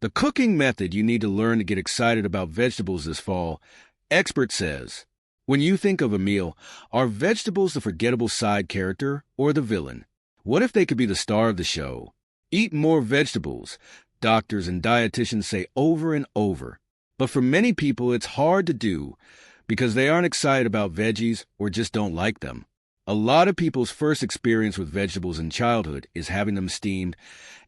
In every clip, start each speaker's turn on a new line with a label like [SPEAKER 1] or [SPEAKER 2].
[SPEAKER 1] The cooking method you need to learn to get excited about vegetables this fall, expert says. When you think of a meal, are vegetables the forgettable side character or the villain? What if they could be the star of the show? Eat more vegetables, doctors and dietitians say over and over. But for many people, it's hard to do because they aren't excited about veggies or just don't like them. A lot of people's first experience with vegetables in childhood is having them steamed,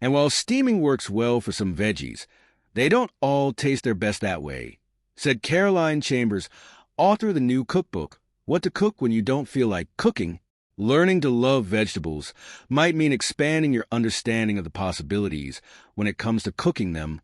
[SPEAKER 1] and while steaming works well for some veggies, they don't all taste their best that way, said Caroline Chambers, author of the new cookbook, What to Cook When You Don't Feel Like Cooking. Learning to love vegetables might mean expanding your understanding of the possibilities when it comes to cooking them,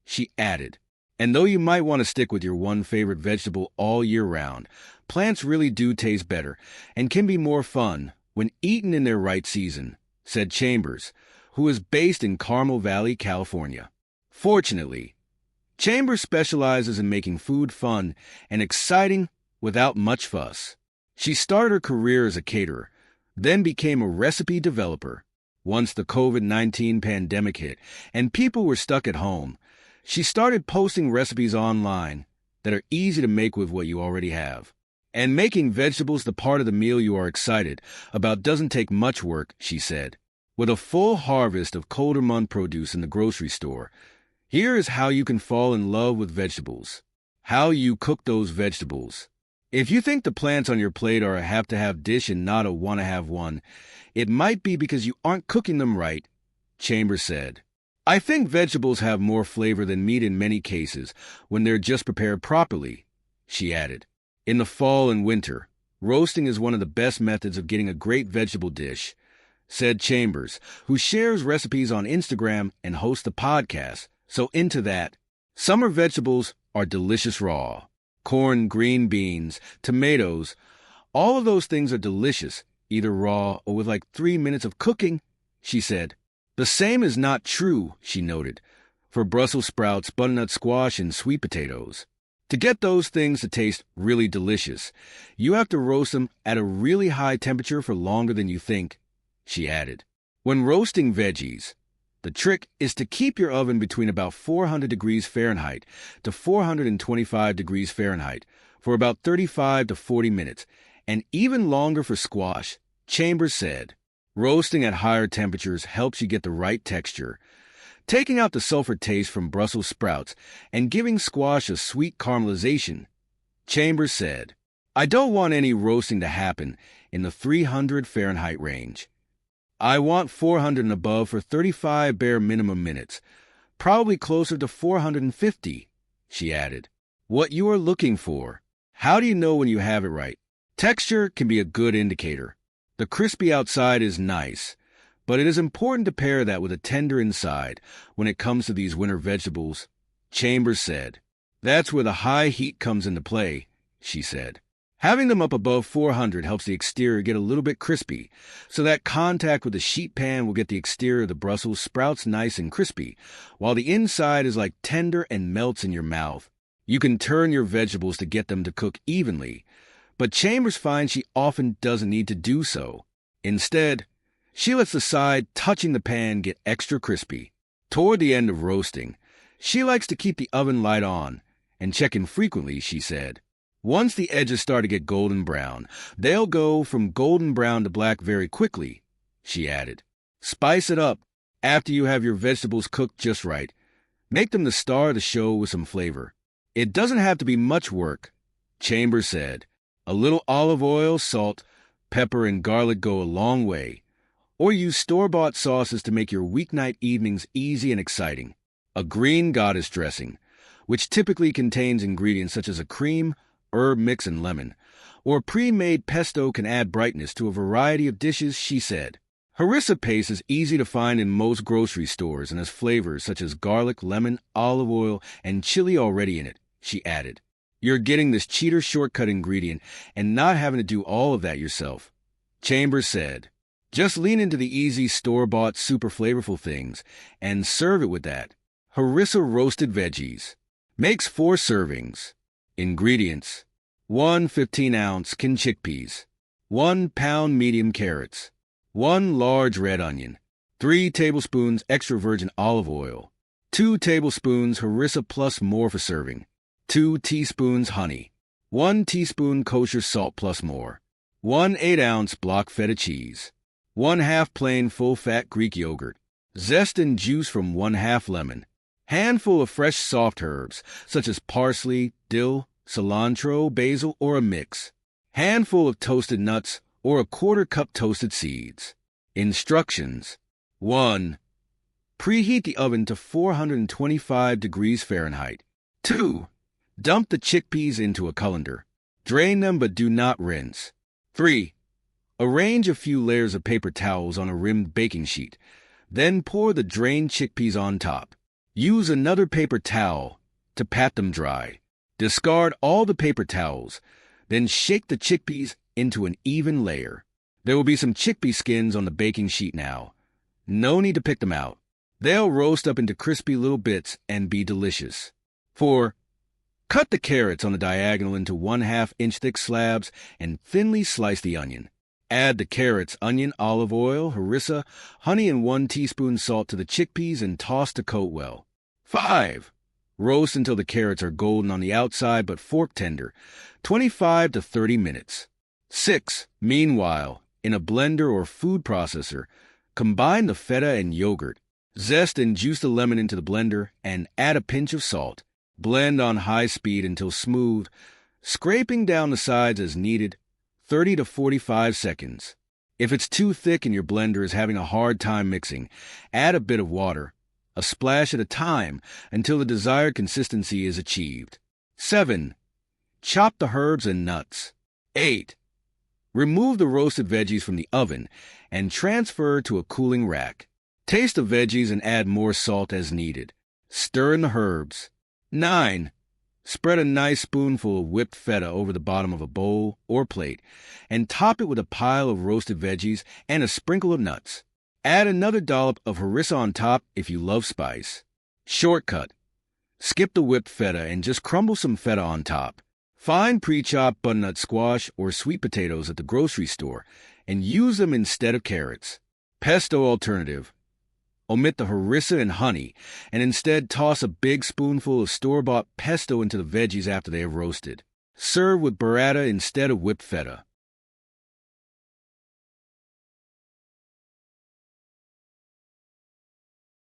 [SPEAKER 1] she added. And though you might want to stick with your one favorite vegetable all year round, plants really do taste better and can be more fun when eaten in their right season, said Chambers, who is based in Carmel Valley, California. Fortunately, Chambers specializes in making food fun and exciting without much fuss. She started her career as a caterer, then became a recipe developer. Once the COVID-19 pandemic hit and people were stuck at home, she started posting recipes online that are easy to make with what you already have. And making vegetables the part of the meal you are excited about doesn't take much work, she said. With a full harvest of colder month produce in the grocery store, here is how you can fall in love with vegetables. How you cook those vegetables. If you think the plants on your plate are a have-to-have dish and not a want-to-have one, it might be because you aren't cooking them right, Chambers said. I think vegetables have more flavor than meat in many cases when they're just prepared properly, she added. In the fall and winter, roasting is one of the best methods of getting a great vegetable dish, said Chambers, who shares recipes on Instagram and hosts a podcast. So into that, summer vegetables are delicious raw. Corn, green beans, tomatoes, all of those things are delicious, either raw or with like 3 minutes of cooking, she said. The same is not true, she noted, for Brussels sprouts, butternut squash, and sweet potatoes. To get those things to taste really delicious, you have to roast them at a really high temperature for longer than you think, she added. When roasting veggies, the trick is to keep your oven between about 400 degrees Fahrenheit to 425 degrees Fahrenheit for about 35 to 40 minutes, and even longer for squash, Chambers said. Roasting at higher temperatures helps you get the right texture, taking out the sulfur taste from Brussels sprouts and giving squash a sweet caramelization, Chambers said. I don't want any roasting to happen in the 300 Fahrenheit range. I want 400 and above for 35 bare minimum minutes, probably closer to 450, she added. What you are looking for. How do you know when you have it right? Texture can be a good indicator. The crispy outside is nice, but it is important to pair that with a tender inside when it comes to these winter vegetables, Chambers said. That's where the high heat comes into play, she said. Having them up above 400 helps the exterior get a little bit crispy, so that contact with the sheet pan will get the exterior of the Brussels sprouts nice and crispy, while the inside is like tender and melts in your mouth. You can turn your vegetables to get them to cook evenly, but Chambers finds she often doesn't need to do so. Instead, she lets the side touching the pan get extra crispy. Toward the end of roasting, she likes to keep the oven light on and check in frequently, she said. Once the edges start to get golden brown, they'll go from golden brown to black very quickly, she added. Spice it up after you have your vegetables cooked just right. Make them the star of the show with some flavor. It doesn't have to be much work, Chambers said. A little olive oil, salt, pepper, and garlic go a long way. Or use store-bought sauces to make your weeknight evenings easy and exciting. A green goddess dressing, which typically contains ingredients such as a cream, herb mix, and lemon, or pre-made pesto can add brightness to a variety of dishes, she said. Harissa paste is easy to find in most grocery stores and has flavors such as garlic, lemon, olive oil, and chili already in it, she added. You're getting this cheater shortcut ingredient and not having to do all of that yourself, Chambers said. Just lean into the easy store-bought super flavorful things and serve it with that. Harissa roasted veggies. Makes 4 servings. Ingredients: 1 15-ounce can chickpeas, 1 pound medium carrots, 1 large red onion, 3 tablespoons extra virgin olive oil, 2 tablespoons harissa plus more for serving. 2 teaspoons honey. 1 teaspoon kosher salt plus more. 1 8-ounce block feta cheese. 1/2 plain full-fat Greek yogurt. Zest and juice from 1/2 lemon. Handful of fresh soft herbs, such as parsley, dill, cilantro, basil, or a mix. Handful of toasted nuts or a 1/4 cup toasted seeds. Instructions. 1. Preheat the oven to 425 degrees Fahrenheit. 2. Dump the chickpeas into a colander. Drain them but do not rinse. 3. Arrange a few layers of paper towels on a rimmed baking sheet. Then pour the drained chickpeas on top. Use another paper towel to pat them dry. Discard all the paper towels. Then shake the chickpeas into an even layer. There will be some chickpea skins on the baking sheet now. No need to pick them out. They'll roast up into crispy little bits and be delicious. 4. Cut the carrots on the diagonal into 1/2 inch thick slabs and thinly slice the onion. Add the carrots, onion, olive oil, harissa, honey, and 1 teaspoon salt to the chickpeas and toss to coat well. 5. Roast until the carrots are golden on the outside but fork tender, 25 to 30 minutes. 6. Meanwhile, in a blender or food processor, combine the feta and yogurt. Zest and juice the lemon into the blender and add a pinch of salt. Blend on high speed until smooth, scraping down the sides as needed, 30 to 45 seconds. If it's too thick and your blender is having a hard time mixing, add a bit of water, a splash at a time, until the desired consistency is achieved. 7. Chop the herbs and nuts. 8. Remove the roasted veggies from the oven and transfer to a cooling rack. Taste the veggies and add more salt as needed. Stir in the herbs. 9. Spread a nice spoonful of whipped feta over the bottom of a bowl or plate and top it with a pile of roasted veggies and a sprinkle of nuts. Add another dollop of harissa on top if you love spice. Shortcut. Skip the whipped feta and just crumble some feta on top. Find pre-chopped butternut squash or sweet potatoes at the grocery store and use them instead of carrots. Pesto alternative. Omit the harissa and honey, and instead toss a big spoonful of store-bought pesto into the veggies after they have roasted. Serve with burrata instead of whipped feta.